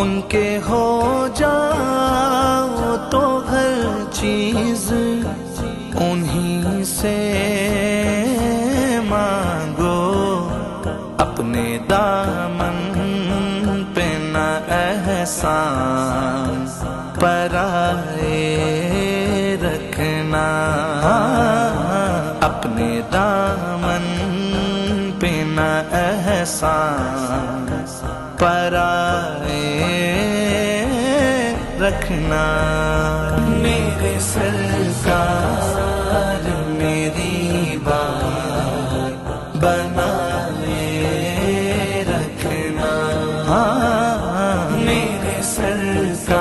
ان کے ہو جاؤ تو ہر چیز انہی سے مانگو، اپنے دامن پہ نہ احسان پرائے رکھنا، اپنے دامن پہ نہ احسان پرائے رکھنا۔ میرے سرکار میری بات بنائے رکھنا، میرے سرکار